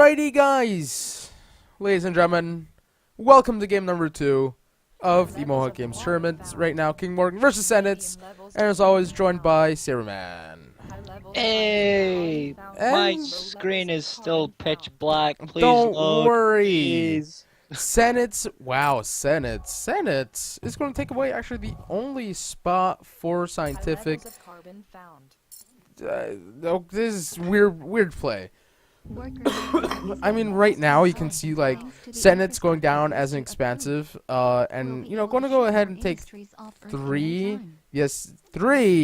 Alrighty, guys, ladies and gentlemen, welcome to game number 2 of the Mohawk Games tournament. Right now, King Morgan versus Senitz, and as always, joined by Saberman. Hey, my And screen is still pitch black. Please don't load, worry, please. Senitz. Wow, Senitz is going to take away actually the only spot for scientific. Oh, this is weird play. I mean, right now you can see like Senitz going down as an expansive, and going to go ahead and take three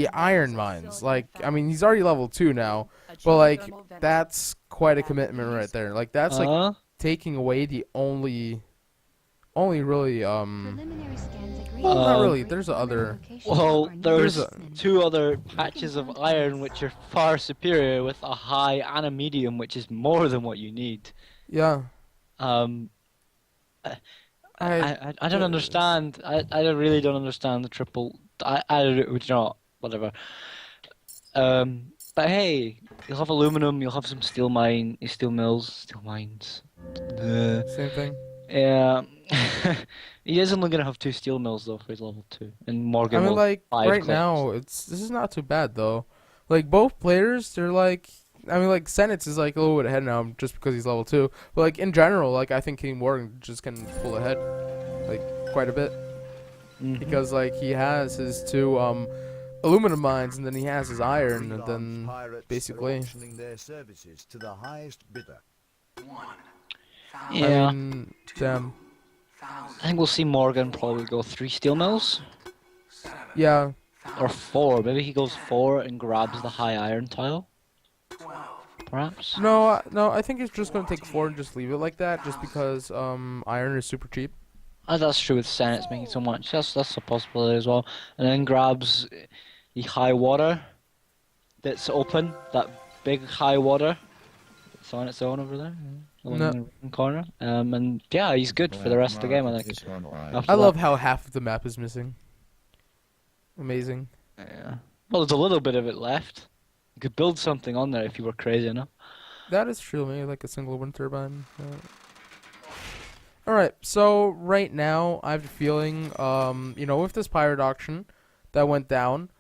iron mines. Like, I mean, he's already level 2 now, but like that's quite a commitment right there. Like that's like taking away the only really well, not really. There's other. Well, there's two other patches of iron which are far superior with a high and a medium, which is more than what you need. Yeah. I don't understand. I really don't understand the triple. I don't know. Whatever. But hey, you'll have aluminum. You'll have some steel mines, steel mines. Same thing. Yeah. He is only gonna have 2 steel mills though for his level 2, and Morgan. I mean, will like 5 right clips. now, this is not too bad though. Like both players, they're like, I mean, like Senitz is like a little bit ahead now just because he's level 2. But like in general, like I think King Morgan just can pull ahead, like quite a bit, because like he has his 2 aluminum mines, and then he has his iron, and then basically. Yeah. I mean, damn. I think we'll see Morgan probably go 3 steel mills. Yeah. Or 4. Maybe he goes 4 and grabs the high iron tile. Perhaps. No, I think he's just gonna take 4 and just leave it like that, just because iron is super cheap. That's true with Senat's making so much. That's a possibility as well. And then grabs the high water that's open. That big high water. It's on its own over there. In the corner. And yeah, he's good for the rest of the game, I think. I love how half of the map is missing. Amazing. Yeah. Well, there's a little bit of it left. You could build something on there if you were crazy enough. That is true, maybe like a single wind turbine. Alright, so right now I have a feeling, with this pirate auction that went down,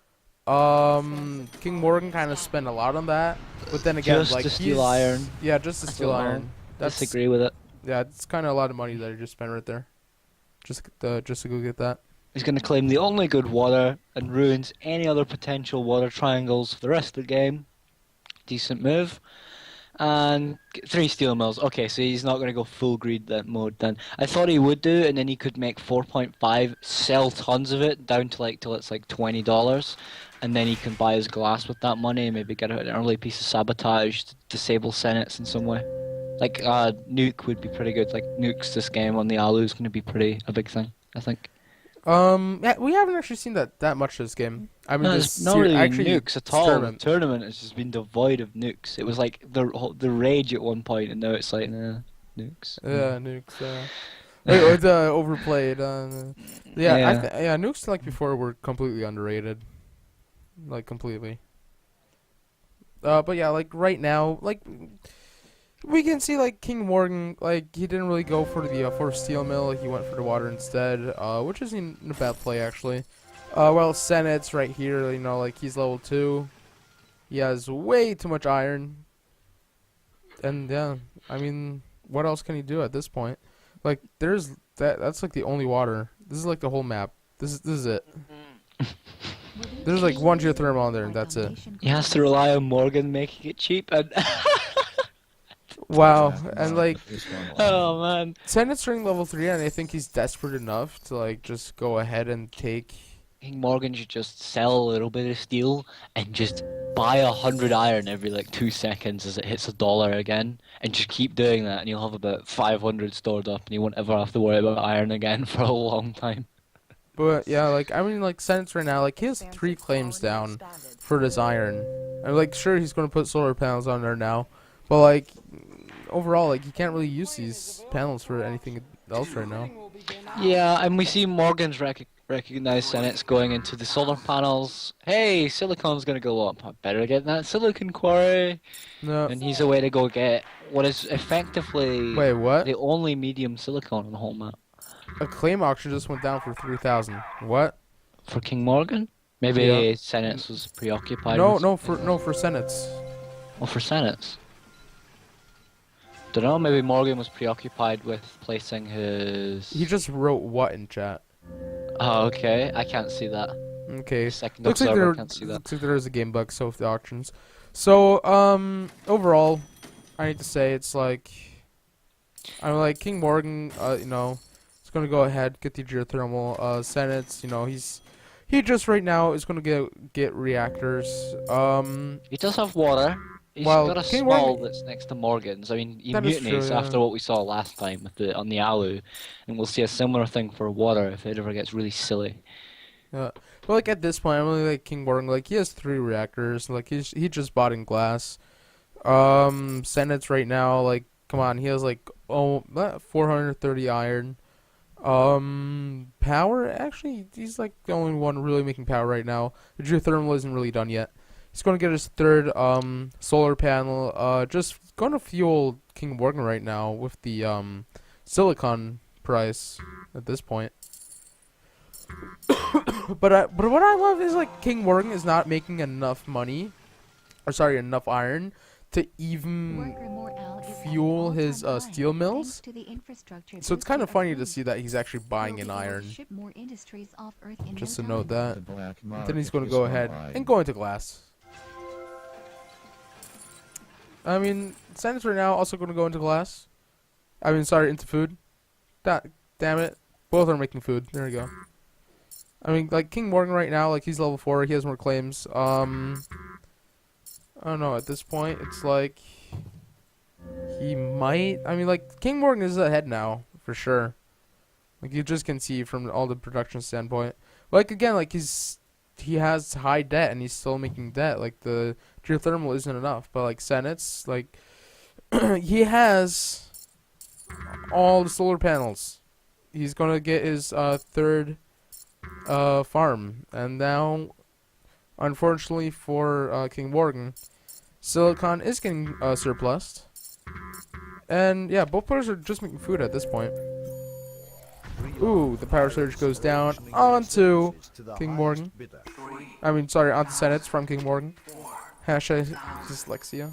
King Morgan kind of spent a lot on that, but then again, just like to steal iron. Yeah, just to steal iron. Disagree with it. Yeah, it's kind of a lot of money that he just spent right there, just to go get that. He's going to claim the only good water and ruins any other potential water triangles for the rest of the game. Decent move. And 3 steel mills. Okay, so he's not going to go full greed that mode then. I thought he would do, and then he could make 4.5, sell tons of it down to like till it's like $20, and then he can buy his glass with that money and maybe get an early piece of sabotage to disable Senitz in some way. Like nuke would be pretty good. Like nukes this game on the Alu is going to be a big thing, I think. Yeah, we haven't actually seen that much this game. I mean, there's not really nukes at all. The tournament has just been devoid of nukes. It was like the rage at one point, and now it's like nukes. Yeah, nukes. It's overplayed. Yeah, nukes like before were completely underrated, like completely. But yeah, like right now, like we can see like King Morgan, like he didn't really go for the steel mill. Like, he went for the water instead, which isn't a bad play actually. Well, Senitz right here, like he's level 2. He has way too much iron, and yeah, I mean, what else can he do at this point? Like, that's like the only water. This is like the whole map. This is it. There's like 1 geothermal on there, and that's it. He has to rely on Morgan making it cheap, and wow, and like, oh man, Senitz ring level 3, and I think he's desperate enough to like just go ahead and take. King Morgan should just sell a little bit of steel and just buy 100 iron every like 2 seconds as it hits $1 again, and just keep doing that, and you'll have about 500 stored up, and you won't ever have to worry about iron again for a long time. But yeah, like I mean, like Senitz right now, like he has 3 claims down for this iron. I'm like sure he's gonna put solar panels on there now, but like overall, like you can't really use these panels for anything else right now. Yeah, and we see Morgan's Recognize senitz going into the solar panels. Hey, silicon's gonna go up. I better get that silicon quarry. No. And he's away to go get what is effectively Wait, what? the only medium silicon on the whole map. A claim auction just went down for 3,000. What? For King Morgan? Maybe Yeah. senitz was preoccupied No, with... no, for senitz. Oh, for senitz. Don't know, maybe Morgan was preoccupied with placing his... He just wrote what in chat. Oh, okay. I can't see that. Okay. Second Looks like observer can't see that. looks like there is a game bug, so with the auctions. So, overall, I need to say it's like, I'm like King Morgan, you know, is gonna go ahead, get the geothermal, senitz, you know, he just right now is gonna get reactors. He does have water. He's Well, got a King small Morgan- that's next to Morgan's. I mean, he That is mutinies true, yeah. after what we saw last time with on the Alu, and we'll see a similar thing for water if it ever gets really silly. But like at this point, I'm really like King Morgan. Like he has 3 reactors. Like he just bought in glass. Senitz right now, like come on, he has like 430 iron. Power actually, he's like the only one really making power right now. The geothermal isn't really done yet. He's gonna get his 3rd solar panel. Just gonna fuel King Morgan right now with the silicon price at this point. But what I love is like King Morgan is not making enough money, or sorry, enough iron to even fuel his steel mills. So it's kind of funny to see that he's actually buying in iron. Just to note that. Then he's going to go ahead and go into glass. I mean, senitz right now also going to go into glass. I mean, sorry, into food. Damn it. Both are making food. There we go. I mean, like, King Morgan right now, like, he's level 4. He has more claims. I don't know. At this point, it's like... He might... I mean, like, King Morgan is ahead now, for sure. Like, you just can see from all the production standpoint. Like, again, like, he has high debt, and he's still making debt. Like, the geothermal isn't enough. But, like, senitz, like... he has all the solar panels. He's gonna get his 3rd... farm, and now unfortunately for King Morgan, silicon is getting surplused, and yeah, both players are just making food at this point. Ooh, the power surge goes down onto King Morgan. I mean, sorry, onto senitz from King Morgan. Hashtag dyslexia.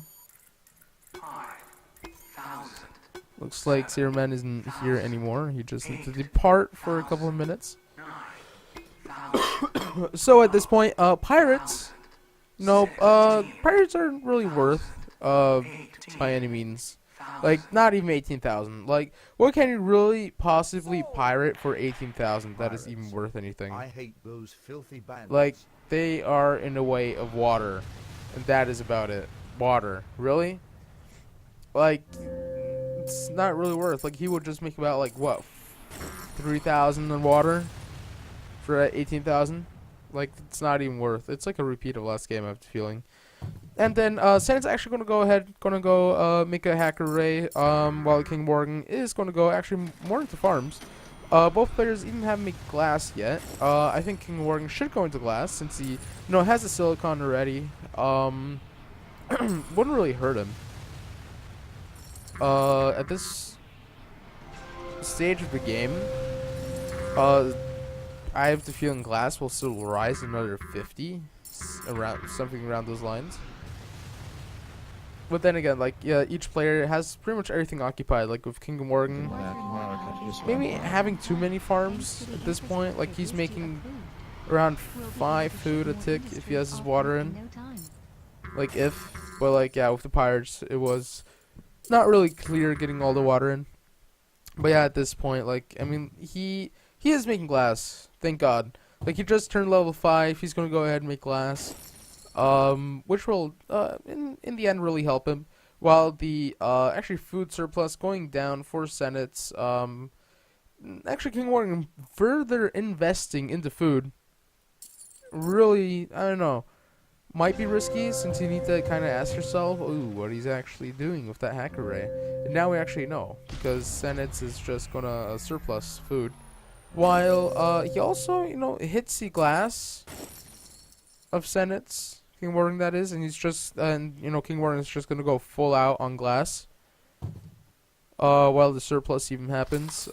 Looks like Searman isn't here anymore. He just needs to depart for a couple of minutes. So at this point, pirates, pirates aren't really worth, by any means. Like, not even 18,000. Like, what can you really possibly pirate for 18,000 that is even worth anything? I hate those filthy bandits. Like, they are in the way of water, and that is about it. Water, really? Like, it's not really worth. Like, he would just make about like what, 3,000 in water for 18,000. Like, it's not even worth. It's like a repeat of last game, I have the feeling. And then senitz actually gonna go make a hacker ray, while King Morgan is gonna go actually more into farms. Both players even haven't made glass yet. I think King Morgan should go into glass since he has the silicon already. Wouldn't really hurt him. At this stage of the game, I have the feeling glass will still rise another 50, something around those lines. But then again, like, yeah, each player has pretty much everything occupied. Like with King Morgan, maybe having too many farms at this point. Like, he's making around 5 food a tick if he has his water in. Like, but like, yeah, with the pirates, it was not really clear getting all the water in. But yeah, at this point, like, I mean, he is making glass. Thank God. Like, he just turned level 5. He's gonna go ahead and make glass. Which will, in the end, really help him. While the, actually food surplus going down for senitz, actually King Morgan further investing into food. Really, I don't know, might be risky since you need to kind of ask yourself, ooh, what he's actually doing with that hacker ray. And now we actually know, because senitz is just gonna surplus food. While he also, hits the glass of senitz, King Morgan that is, and King Morgan is just gonna go full out on glass. While the surplus even happens.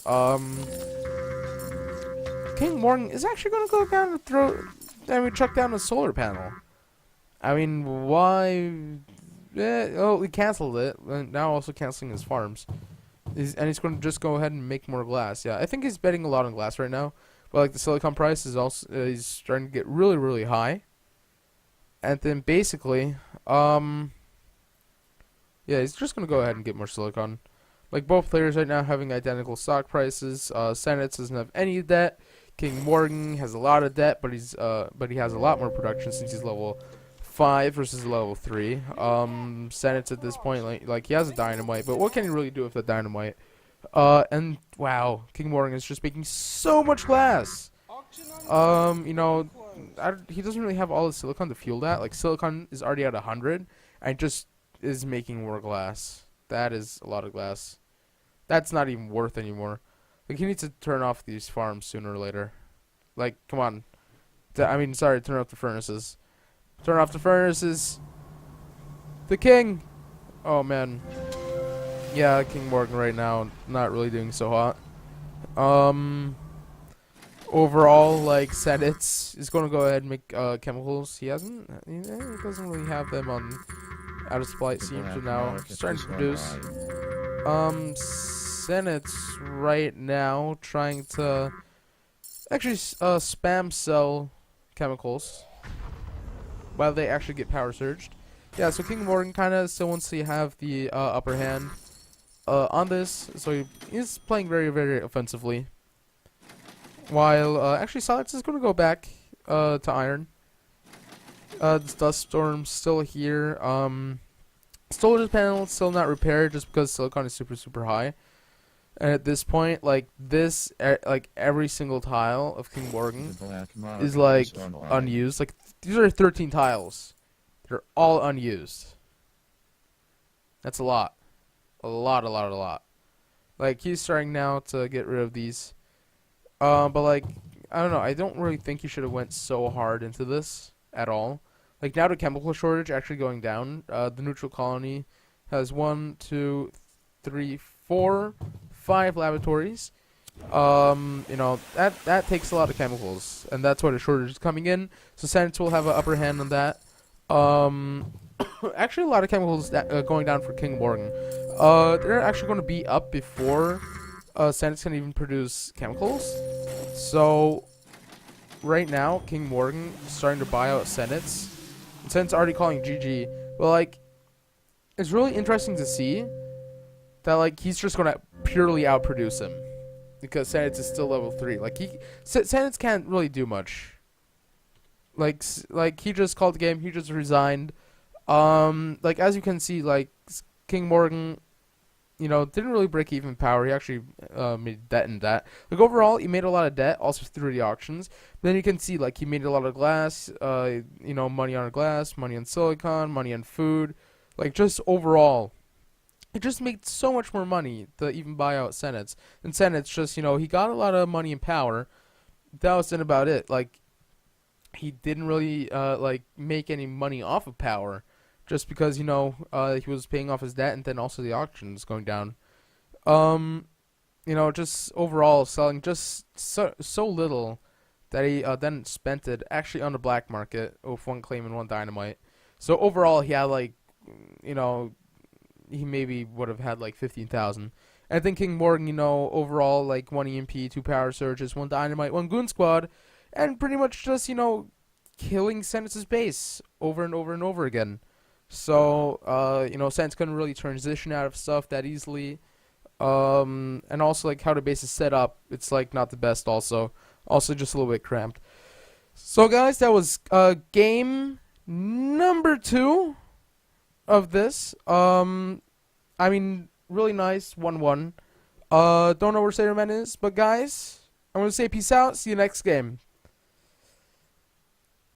King Morgan is actually gonna go down and chuck down a solar panel. I mean, why? He canceled it, and now also canceling his farms. He's going to just go ahead and make more glass. Yeah, I think he's betting a lot on glass right now. But like the silicon price is also he's starting to get really, really high. And then basically, yeah, he's just going to go ahead and get more silicon. Like both players right now having identical stock prices. Senitz doesn't have any debt. King Morgan has a lot of debt, but he has a lot more production since he's level 5 versus level 3. Senitz at this point, like he has a dynamite, but what can he really do with the dynamite? And wow, King Morgan is just making so much glass. He doesn't really have all the silicon to fuel that. Like silicon is already at 100, and just is making more glass. That is a lot of glass. That's not even worth anymore. Like he needs to turn off these farms sooner or later. Like, come on. Turn off the furnaces. Turn off the furnaces. The king. Oh man. Yeah, King Morgan right now not really doing so hot. Overall, like senitz is going to go ahead and make chemicals. He doesn't really have them on out of supply. It seems to now starting to produce. Senitz right now trying to actually spam sell chemicals while they actually get power surged. Yeah, so King Morgan kind of still wants to have the upper hand on this, so he's playing very, very offensively. While actually Silence is going to go back to Iron. This Dust Storm's still here. Solar panel still not repaired just because silicon is super, super high. And at this point, like this, like every single tile of King Morgan is like unused. Like these are 13 tiles. They're all unused. That's a lot. A lot. Like he's starting now to get rid of these. But like I don't know. I don't really think he should have went so hard into this at all. Like now the chemical shortage actually going down. The neutral colony has 1, 2, 3, 4, 5 laboratories. That takes a lot of chemicals, and that's why the shortage is coming in. So senitz will have an upper hand on that. Actually, a lot of chemicals going down for King Morgan. They're actually going to be up before senitz can even produce chemicals. So right now, King Morgan is starting to buy out senitz. And senitz already calling GG, but like, it's really interesting to see that like he's just going to purely outproduce him because senitz is still level 3. Like senitz can't really do much. Like he just called the game. He just resigned. Like as you can see, like King Morgan, didn't really break even power. He actually made debt in that. Like overall, he made a lot of debt also through the auctions. But then you can see like he made a lot of glass. Money on glass, money on silicon, money on food. Like just overall, he just made so much more money to even buy out senitz. And senitz just he got a lot of money and power. That was then about it. Like he didn't really make any money off of power. Just because, he was paying off his debt and then also the auctions going down. Just overall selling just so little that he then spent it actually on the black market with 1 claim and 1 dynamite. So overall he had he maybe would have had like 15,000. And then King Morgan, overall like 1 EMP, 2 power surges, 1 dynamite, 1 goon squad, and pretty much just, killing senitz's base over and over and over again. So, senitz couldn't really transition out of stuff that easily. And also, like, how the base is set up, it's, like, not the best also. Also, just a little bit cramped. So, guys, that was, game number 2 of this. Really nice, 1-1. Don't know where Sailor Man is, but, guys, I'm gonna say peace out, see you next game.